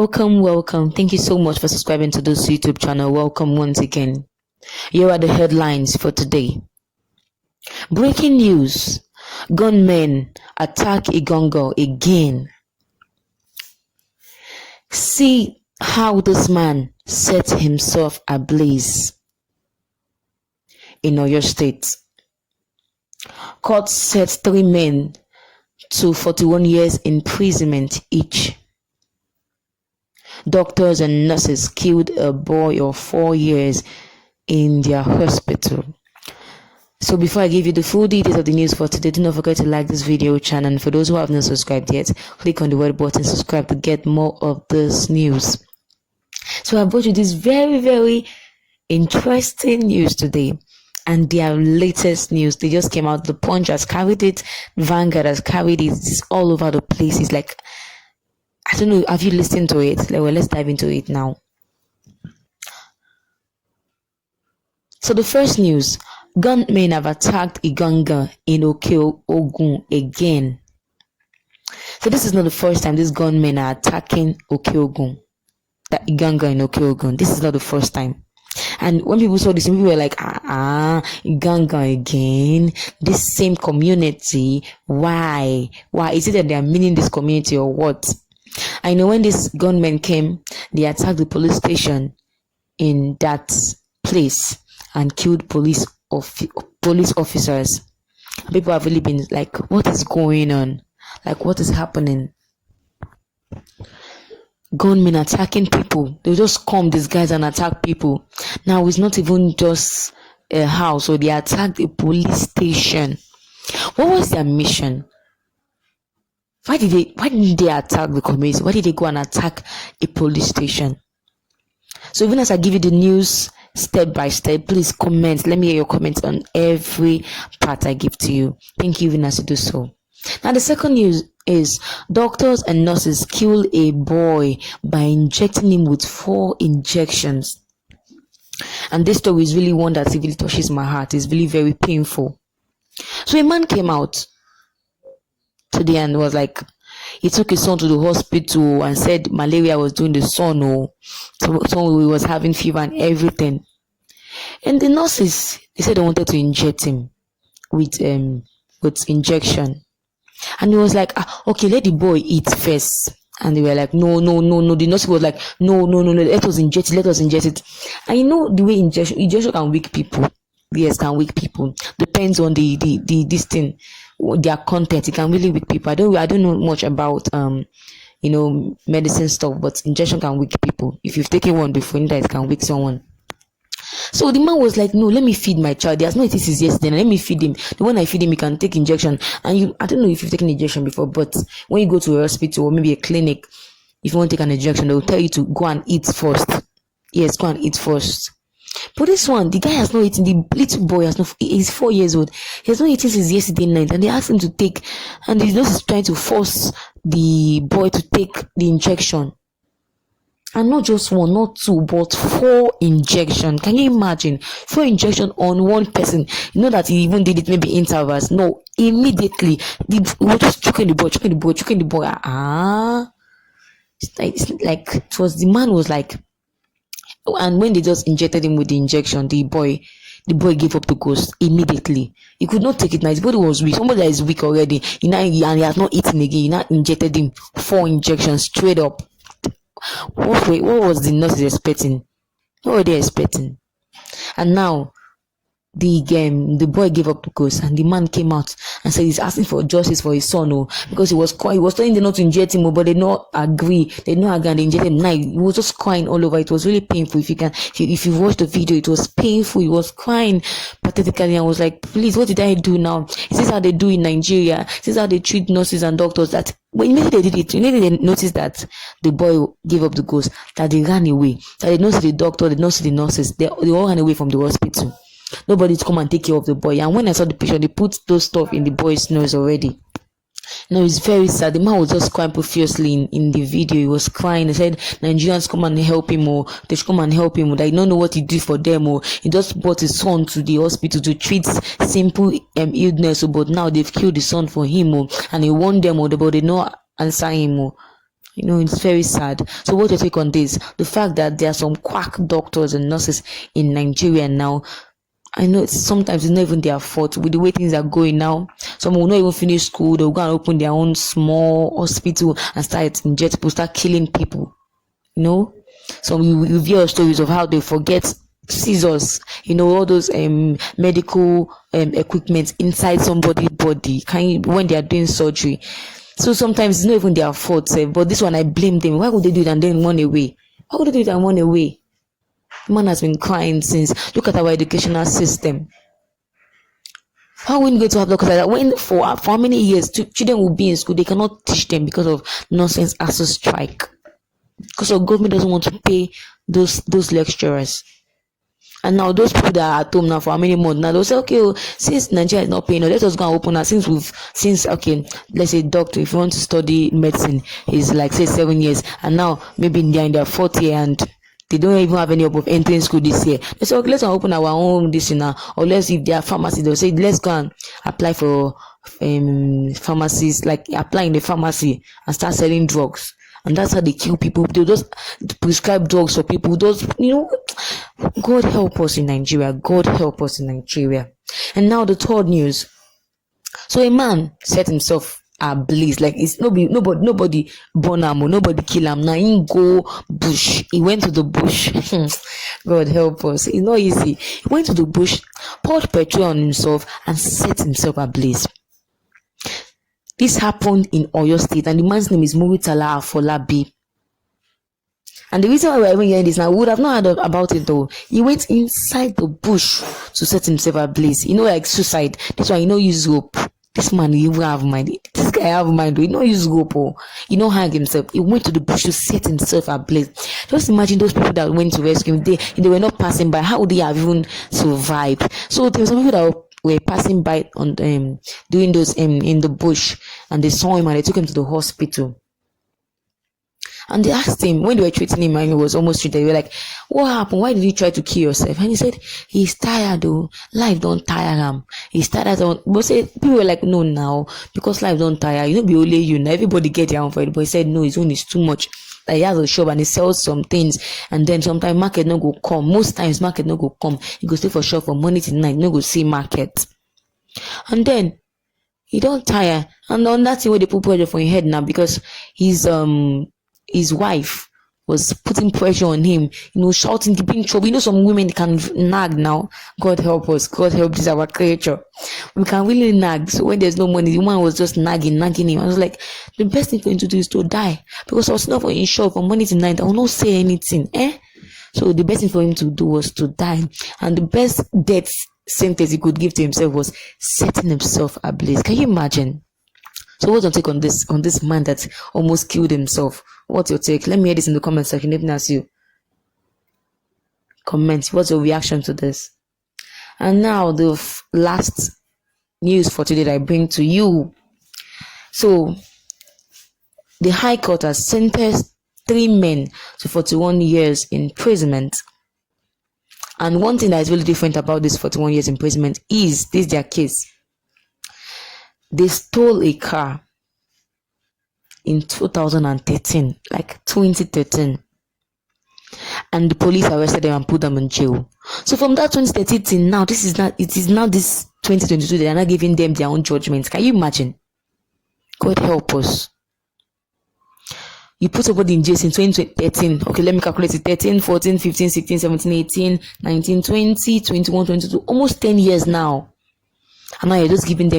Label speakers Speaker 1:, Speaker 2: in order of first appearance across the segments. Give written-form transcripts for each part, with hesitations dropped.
Speaker 1: Welcome. Thank you so much for subscribing to this YouTube channel. Welcome once again. Here are the headlines for today. Breaking news. Gunmen attack Igongo again. See how this man set himself ablaze in Oyo State. Court set 3 men to 41 years imprisonment each. Doctors and nurses killed a boy of 4 years in their hospital. So before I give you the full details of the news for today, do not forget to like this video channel, and for those who have not subscribed yet, click on the red button, subscribe to get more of this news. So I brought you this very interesting news today, and their latest news. They just came out. The Punch has carried it, Vanguard has carried it. It's all over the place. It's like, I don't know, have you listened to it? Well, let's dive into it now. So the first news, gunmen have attacked Iganga in Okeogun again. So this is not the first time these gunmen are attacking Iganga in Okeogun. This is not the first time. And when people saw this, people were like, Iganga again, this same community, why? Is it that they are meaning this community or what? I know when these gunmen came, they attacked the police station in that place and killed police officers. People have really been like, what is going on? Like, what is happening? Gunmen attacking people. They just come, these guys, and attack people. Now it's not even just a house, or they attacked a police station. What was their mission? Why didn't they attack the community? Why did they go and attack a police station? So even as I give you the news step by step, please comment. Let me hear your comments on every part I give to you. Thank you even as you do so. Now the second news is doctors and nurses kill a boy by injecting him with 4 injections. And this story is really one that really touches my heart. It's really very painful. So a man came out today and was like, he took his son to the hospital and said malaria was doing the son, so he was having fever and everything. And the nurses, they said they wanted to inject him with injection. And he was like, okay, let the boy eat first. And they were like, no. The nurse was like, no, let us inject it. And you know the way injection can wake people. Yes, can wake people. Depends on this thing, their content. It can really wake people. I don't know much about medicine stuff, but injection can wake people. If you've taken one before, you know that it can wake someone. So the man was like, no, let me feed my child. He has not eaten since yesterday. Let me feed him. The one I feed him, he can take injection. And I don't know if you've taken injection before, but when you go to a hospital or maybe a clinic, if you want to take an injection, they will tell you to go and eat first. Yes, go and eat first. But this one, the guy has not eaten. The little boy he's 4 years old. He has not eaten since yesterday night, and they asked him to take, and the nurse is trying to force the boy to take the injection. And not just 1, not 2, but 4 injections. Can you imagine? 4 injections on one person. You know that he even did it maybe intervals. No, immediately. He was just choking the boy. The man was like, and when they just injected him with the injection, the boy gave up the ghost immediately. He could not take it now. His body was weak. Somebody that is weak already, and he has not eaten again. You now injected him 4 injections straight up. What was the nurse expecting? What were they expecting? And now the boy gave up the ghost, and the man came out and said he's asking for justice for his son, because he was telling them not to inject him, but they not agree. They not agree, and they injected him. Now he was just crying all over. It was really painful. If you watch the video, it was painful. He was crying pathetically and was like, please, what did I do now? Is this how they do in Nigeria? Is this how they treat nurses and doctors? That when immediately they did it, immediately they noticed that the boy gave up the ghost, that they ran away, that they not see the doctor, they not see the nurses, they all ran away from the hospital. Nobody to come and take care of the boy. And when I saw the picture, they put those stuff in the boy's nose already. No, it's very sad. The man was just crying profusely in the video. He was crying. He said Nigerians come and help him, or they should come and help him. They don't know what he did for them, or he just brought his son to the hospital to treat simple illness, but now they've killed the son for him, and he warned them, but they not answer him. It's very sad. So what's your take on this? The fact that there are some quack doctors and nurses in Nigeria now. I know sometimes it's not even their fault with the way things are going now. Some will not even finish school. They'll go and open their own small hospital and start killing people. Some you hear stories of how they forget scissors, all those medical equipment inside somebody's body when they are doing surgery. So sometimes it's not even their fault, but this one I blame them. Why would they do it and then run away? Why would they do it and run away? The man has been crying since. Look at our educational system. How are we going to have doctors like that? When for how many years children will be in school, they cannot teach them because of nonsense ASU strike. Because our government doesn't want to pay those lecturers. And now those people that are at home now for how many months now, they'll say, okay, since Nigeria is not paying, let us go and open that. Let's say doctor, if you want to study medicine, is like say 7 years, and now maybe they're in their 4th year and they don't even have any hope of entering school this year. They say, okay, let's open our own this now, or if they are pharmacy, they'll say, let's go and apply for pharmacies, like apply in the pharmacy and start selling drugs. And that's how they kill people. They just prescribe drugs for people. God help us in Nigeria. God help us in Nigeria. And now the third news. So a man set himself ablaze. Like it's nobody burn him or nobody kill him. Now he go bush. He went to the bush. God help us. It's not easy. He went to the bush, poured petrol on himself, and set himself ablaze. This happened in Oyo State, and the man's name is Muritala Afolabi. And the reason why we're even hearing this now, we would have not heard about it though. He went inside the bush to set himself ablaze. Like suicide. This one, use rope. This man, he will have mind. This guy have mind. He don't use rope. Hang himself. He went to the bush to set himself ablaze. Just imagine those people that went to rescue him. They were not passing by. How would they have even survived? So there were some people that were passing by on doing those in the bush, and they saw him and they took him to the hospital. And they asked him, when they were treating him and he was almost treated, they were like, what happened? Why did you try to kill yourself? And he said, he's tired though. Life don't tire him. He's tired. But people were like, no, now, because life don't tire. Be only you. Now everybody get their own for it. But he said, no, his own is too much. Like he has a shop and he sells some things, and then sometimes market no go come. Most times market no go come. He go stay for shop from morning to night, no go see market. And then he don't tire. And on that thing where they put pressure for his head now, because his wife was putting pressure on him, shouting, keeping trouble. Some women can nag now. God help us. God help this our creature. We can really nag. So when there's no money, the woman was just nagging him. I was like, the best thing for him to do is to die, because I was not in shop from morning to night. I will not say anything. So the best thing for him to do was to die. And the best death sentence he could give to himself was setting himself ablaze. Can you imagine? So what's your take on this man that almost killed himself? What's your take? Let me hear this in the comment section. Let me ask you. Comment. What's your reaction to this? And now the last news for today that I bring to you. So the High Court has sentenced 3 men to 41 years imprisonment. And one thing that is really different about this 41 years imprisonment is this their case. They stole a car in 2013, like 2013. And the police arrested them and put them in jail. So from that 2013 till now, it is now this 2022, they are not giving them their own judgments. Can you imagine? God help us. You put somebody in jail in 2013. Okay, let me calculate it. 13, 14, 15, 16, 17, 18, 19, 20, 21, 22. Almost 10 years now. And now you're just taking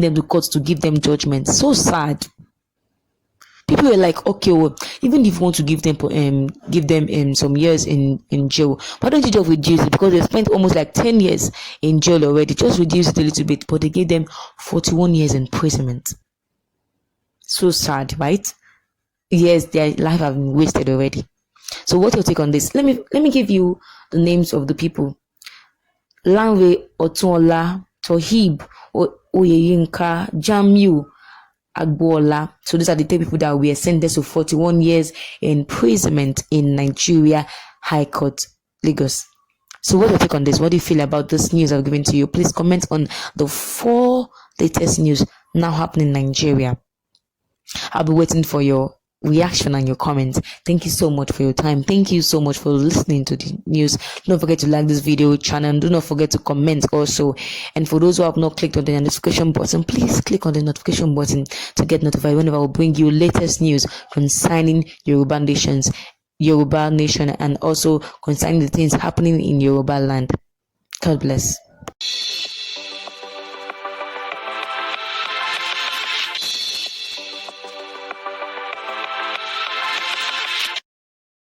Speaker 1: them to court to give them judgment. So sad. People were like, okay, well, even if you want to give them some years in jail, why don't you just reduce it? Because they spent almost like 10 years in jail already. Just reduce it a little bit. But they gave them 41 years imprisonment. So sad, right? Yes, their life have been wasted already. So what's your take on this? Let me give you the names of the people. Lanre Otunola, Tohib Oyeyinka, Jamiu Agbola. So these are the 3 people that were sentenced to 41 years imprisonment in Nigeria High Court, Lagos. So what's your take on this? What do you feel about this news I've given to you? Please comment on the 4 latest news now happening in Nigeria. I'll be waiting for your reaction and your comments. Thank you so much for your time. Thank you so much for listening to the news. Don't forget to like this video channel. Do not forget to comment also. And for those who have not clicked on the notification button, please click on the notification button to get notified whenever I will bring you latest news concerning Yoruba nation, and also concerning the things happening in Yoruba land. God bless.